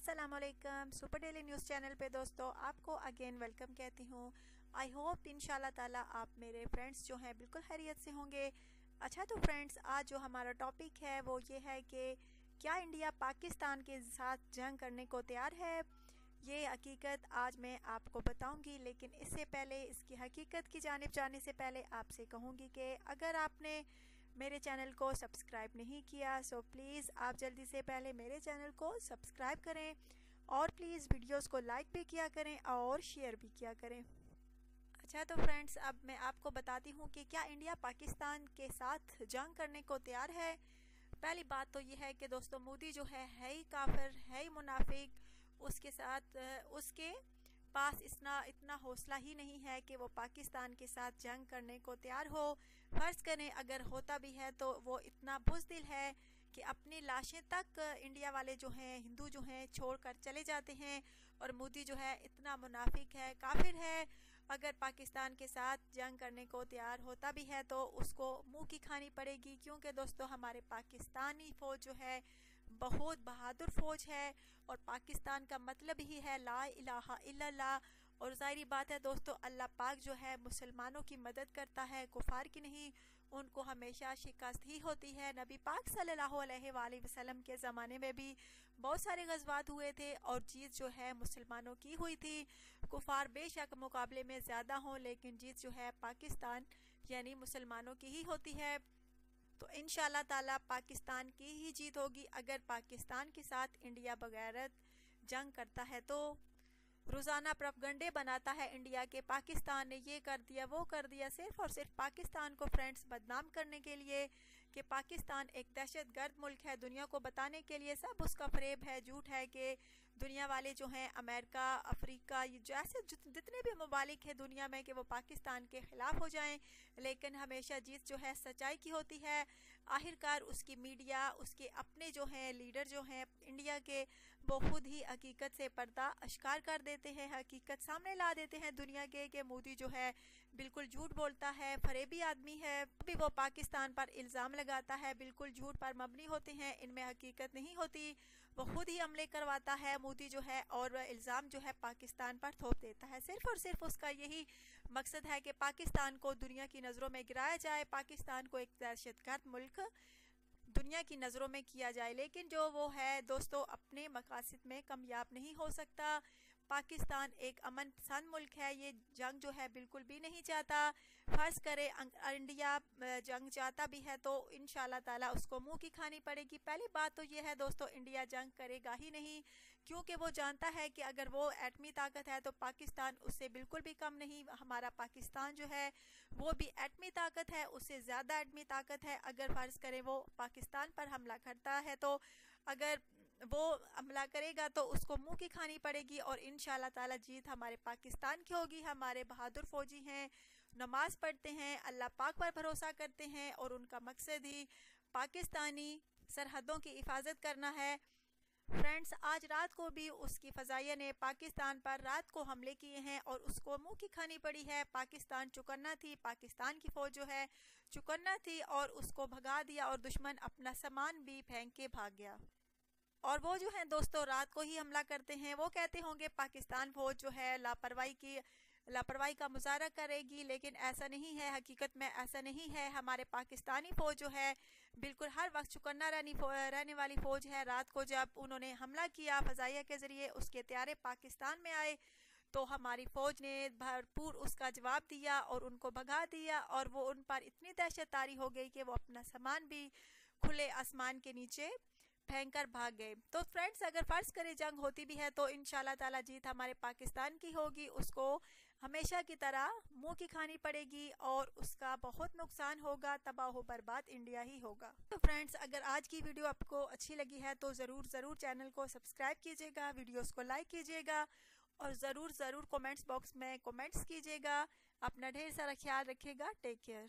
अस्सलामुअलैकुम super daily news channel पे दोस्तों आपको अगेन वेलकम कहती हूँ। आई होप इंशाल्लाह ताला आप मेरे फ्रेंड्स जो हैं बिल्कुल खैरियत से होंगे। अच्छा तो फ्रेंड्स, आज जो हमारा टॉपिक है वो ये है कि क्या इंडिया पाकिस्तान के साथ जंग करने को तैयार है। ये हकीकत आज मैं आपको बताऊंगी, लेकिन इससे पहले इसकी हकीकत की जानिब जाने से पहले आपसे कहूँगी कि अगर आपने मेरे चैनल को सब्सक्राइब नहीं किया सो प्लीज़ आप जल्दी से पहले मेरे चैनल को सब्सक्राइब करें और प्लीज़ वीडियोस को लाइक भी किया करें और शेयर भी किया करें। अच्छा तो फ्रेंड्स, अब मैं आपको बताती हूँ कि क्या इंडिया पाकिस्तान के साथ जंग करने को तैयार है। पहली बात तो ये है कि दोस्तों मोदी जो है ही काफिर, है ही मुनाफिक। उसके साथ उसके पास इतना हौसला ही नहीं है कि वो पाकिस्तान के साथ जंग करने को तैयार हो। फर्ज करें अगर होता भी है तो वो इतना बुज़दिल है कि अपनी लाशें तक इंडिया वाले जो हैं, हिंदू जो हैं, छोड़कर चले जाते हैं। और मोदी जो है इतना मुनाफिक है, काफिर है। अगर पाकिस्तान के साथ जंग करने को तैयार होता भी है तो उसको मुंह की खानी पड़ेगी, क्योंकि दोस्तों हमारे पाकिस्तानी फौज जो है बहुत बहादुर फौज है और पाकिस्तान का मतलब ही है ला इलाहा इल्लल्लाह। और जाहिर बात है दोस्तों, अल्लाह पाक जो है मुसलमानों की मदद करता है, कुफार की नहीं। उनको हमेशा शिकस्त ही होती है। नबी पाक सल्लल्लाहु अलैहि वसल्लम के ज़माने में भी बहुत सारे गज़वात हुए थे और जीत जो है मुसलमानों की हुई थी। कुफार बेशक मुकाबले में ज़्यादा हों, लेकिन जीत जो है पाकिस्तान यानी मुसलमानों की ही होती है। तो इंशाल्लाह ताला पाकिस्तान की ही जीत होगी। अगर पाकिस्तान के साथ इंडिया बगैरत जंग करता है तो रोज़ाना प्रोपगंडे बनाता है इंडिया के पाकिस्तान ने ये कर दिया वो कर दिया, सिर्फ और सिर्फ पाकिस्तान को फ्रेंड्स बदनाम करने के लिए कि पाकिस्तान एक दहशतगर्द मुल्क है। दुनिया को बताने के लिए सब उसका फरेब है, झूठ है कि दुनिया वाले जो हैं अमेरिका, अफ्रीका, जैसे जितने भी ममालिक हैं दुनिया में कि वो पाकिस्तान के खिलाफ हो जाएं, लेकिन हमेशा जीत जो है सच्चाई की होती है। आखिरकार उसकी मीडिया, उसके अपने जो हैं लीडर जो हैं इंडिया के, वो खुद ही हकीकत से पर्दा अश्कार कर देते हैं, हकीकत सामने ला देते हैं दुनिया के कि मोदी जो है बिल्कुल झूठ बोलता है, फरेबी आदमी है। भी वो पाकिस्तान पर इल्ज़ाम लगाता है, बिल्कुल झूठ पर मबनी होते हैं, इनमें हकीकत नहीं होती। वो खुद ही हमले करवाता है मोदी जो है और इल्ज़ाम जो है पाकिस्तान पर थोप देता है। सिर्फ और सिर्फ उसका यही मकसद है कि पाकिस्तान को दुनिया की नज़रों में गिराया जाए, पाकिस्तान को एक दहशतगर्द मुल्क दुनिया की नज़रों में किया जाए। लेकिन जो वो है दोस्तों अपने मकासद में कामयाब नहीं हो सकता। पाकिस्तान एक अमन पसंद मुल्क है, ये जंग जो है बिल्कुल भी नहीं चाहता। फर्ज करे इंडिया जंग चाहता भी है तो इंशाल्लाह ताला उसको मुंह की खानी पड़ेगी। पहली बात तो ये है दोस्तों, इंडिया जंग करेगा ही नहीं, क्योंकि वो जानता है कि अगर वो एटमी ताकत है तो पाकिस्तान उससे बिल्कुल भी कम नहीं। हमारा पाकिस्तान जो है वो भी एटमी ताकत है, उससे ज़्यादा एटमी ताकत है। अगर फर्ज करें वो पाकिस्तान पर हमला करता है तो अगर वो हमला करेगा तो उसको मुंह की खानी पड़ेगी और इंशाल्लाह ताला जीत हमारे पाकिस्तान की होगी। हमारे बहादुर फौजी हैं, नमाज पढ़ते हैं, अल्लाह पाक पर भरोसा करते हैं और उनका मकसद ही पाकिस्तानी सरहदों की हिफाजत करना है। फ्रेंड्स, आज रात को भी उसकी फ़ज़ाइया ने पाकिस्तान पर रात को हमले किए हैं और उसको मुंह की खानी पड़ी है। पाकिस्तान चौकन्ना थी, पाकिस्तान की फ़ौज जो है चौकन्ना थी और उसको भगा दिया और दुश्मन अपना सामान भी फेंक के भाग गया। और वो जो है दोस्तों रात को ही हमला करते हैं। वो कहते होंगे पाकिस्तान फौज जो है लापरवाही का मुजाहरा करेगी, लेकिन ऐसा नहीं है, हकीकत में ऐसा नहीं है। हमारे पाकिस्तानी फौज जो है बिल्कुल हर वक्त चौकन्ना रहने वाली फौज है। रात को जब उन्होंने हमला किया फ़ज़ाइया के ज़रिए, उसके त्यारे पाकिस्तान में आए तो हमारी फ़ौज ने भरपूर उसका जवाब दिया और उनको भगा दिया और वो उन पर इतनी दहशत तारी हो गई कि वो अपना सामान भी खुले आसमान के नीचे फेंक कर भाग गए। तो फ्रेंड्स, अगर फर्ज करें जंग होती भी है तो इंशाल्लाह ताला जीत हमारे पाकिस्तान की होगी। उसको हमेशा की तरह मुंह की खानी पड़ेगी और उसका बहुत नुकसान होगा, तबाह बर्बाद इंडिया ही होगा। तो फ्रेंड्स, अगर आज की वीडियो आपको अच्छी लगी है तो ज़रूर चैनल को सब्सक्राइब कीजिएगा, वीडियोस को लाइक कीजिएगा और ज़रूर कमेंट्स बॉक्स में कमेंट्स कीजिएगा। अपना ढेर सारा ख्याल रखिएगा। Take care.